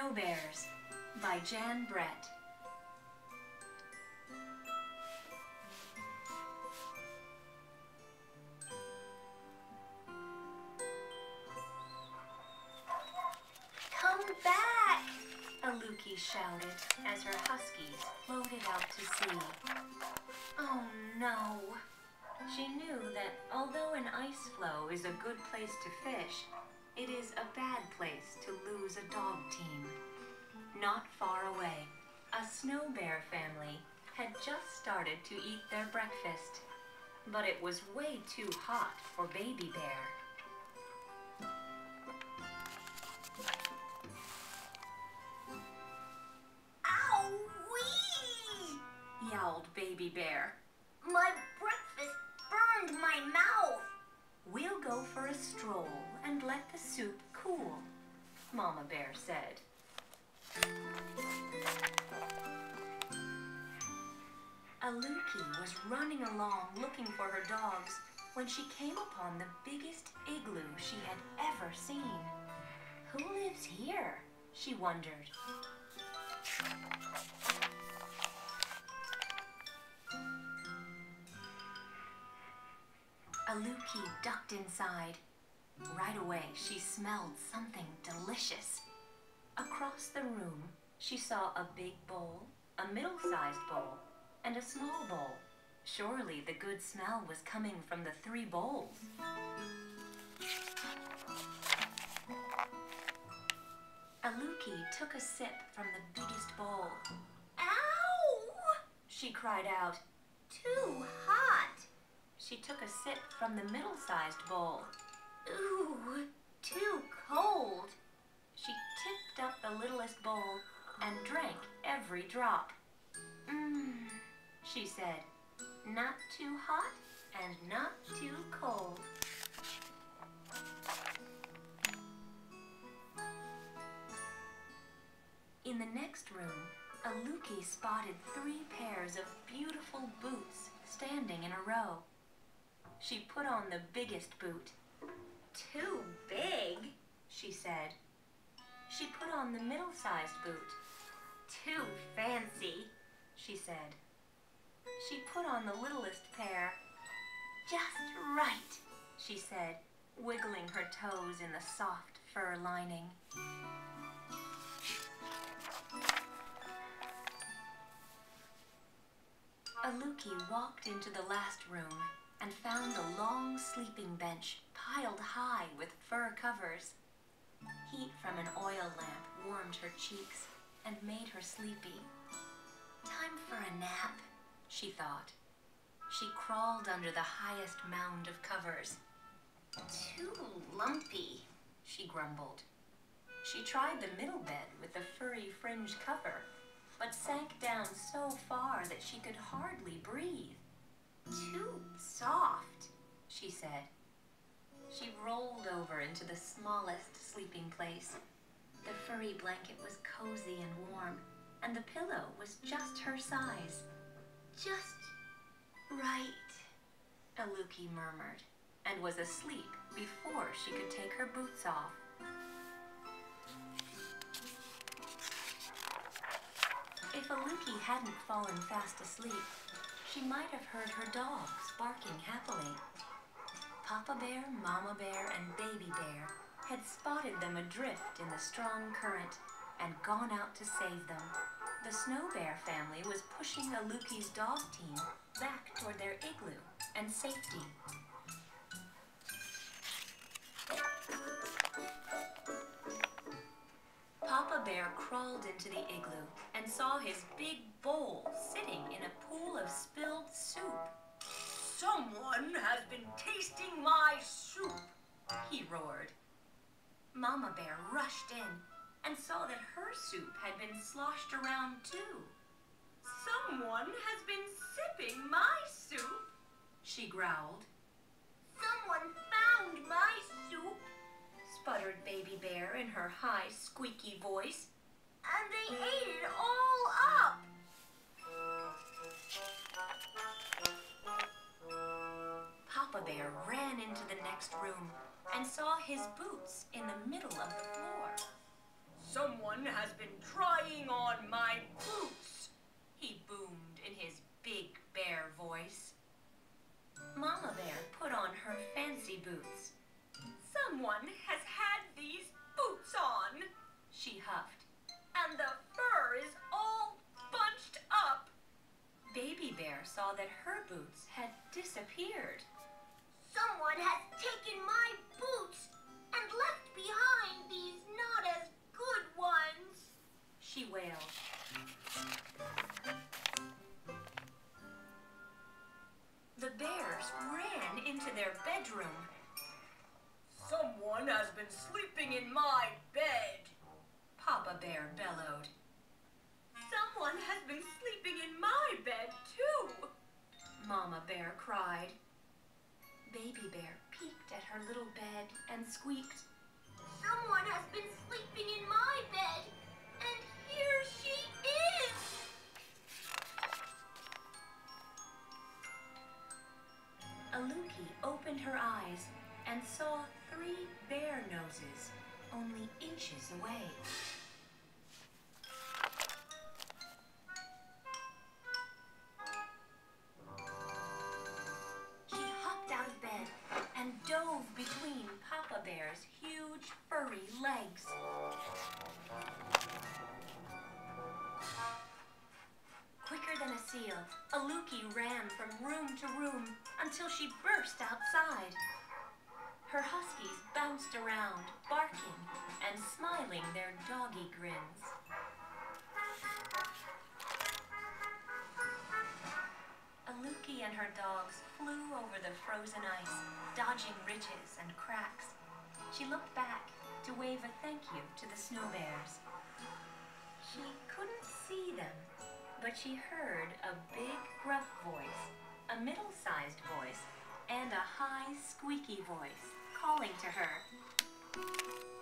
Snow Bears by Jan Brett. Come back! Aluki shouted as her huskies floated out to sea. Oh no! She knew that although an ice floe is a good place to fish, it is a bad place to lose a dog team. Not far away, a snow bear family had just started to eat their breakfast, but it was way too hot for Baby Bear. Ow-wee! Yowled Baby Bear. My breakfast burned my mouth. We'll go for a stroll and let the soup cool, Mama Bear said. Aluki was running along looking for her dogs when she came upon the biggest igloo she had ever seen. Who lives here? She wondered. Aluki ducked inside. Right away, she smelled something delicious. Across the room, she saw a big bowl, a middle-sized bowl, and a small bowl. Surely the good smell was coming from the 3 bowls. Aluki took a sip from the biggest bowl. Ow! She cried out. Too hot. She took a sip from the middle-sized bowl. Ooh, too cold. She tipped up the littlest bowl and drank every drop. She said, not too hot and not too cold. In the next room, Aluki spotted 3 pairs of beautiful boots standing in a row. She put on the biggest boot. Too big, she said. She put on the middle-sized boot. Too fancy, she said. She put on the littlest pair. Just right, she said, wiggling her toes in the soft fur lining. Aluki walked into the last room and found a long sleeping bench piled high with fur covers. Heat from an oil lamp warmed her cheeks and made her sleepy. Time for a nap, she thought. She crawled under the highest mound of covers. Too lumpy, she grumbled. She tried the middle bed with the furry fringe cover, but sank down so far that she could hardly breathe. Too soft, she said. She rolled over into the smallest sleeping place. The furry blanket was cozy and warm, and the pillow was just her size. Just right, Aluki murmured, and was asleep before she could take her boots off. If Aluki hadn't fallen fast asleep, she might have heard her dogs barking happily. Papa Bear, Mama Bear, and Baby Bear had spotted them adrift in the strong current and gone out to save them. The Snow Bear family was pushing Aluki's dog team back toward their igloo and safety. Papa Bear crawled into the igloo and saw his big bowl sitting in a pool of spilled soup. Someone has been tasting my soup, he roared. Mama Bear rushed in and saw that her soup had been sloshed around too. Someone has been sipping my soup, she growled. Someone found my soup, sputtered Baby Bear in her high, squeaky voice. And they ate it all up. Papa Bear ran into the next room and saw his boots in the middle of the floor. Someone has been trying on my boots, he boomed in his big bear voice. Mama Bear put on her fancy boots. Someone has had these boots on, She huffed. and the fur is all bunched up. Baby Bear saw that her boots had disappeared. Someone has taken my boots and left behind these not as good ones. She wailed. The bears ran into their bedroom. Someone has been sleeping in my bed. Papa Bear bellowed. Someone has been sleeping in my bed, too. Mama Bear cried. Baby Bear peeked at her little bed and squeaked. Someone has been sleeping in my bed, and here she is. Aluki opened her eyes and saw 3 bear noses only inches away. She hopped out of bed and dove between Papa Bear's huge furry legs. Quicker than a seal, Aluki ran from room to room until she burst outside. Her huskies bounced around, barking and smiling their doggy grins. Aluki and her dogs flew over the frozen ice, dodging ridges and cracks. She looked back to wave a thank you to the snow bears. She couldn't see them, but she heard a big gruff voice, a middle-sized voice, and a high squeaky voice calling to her.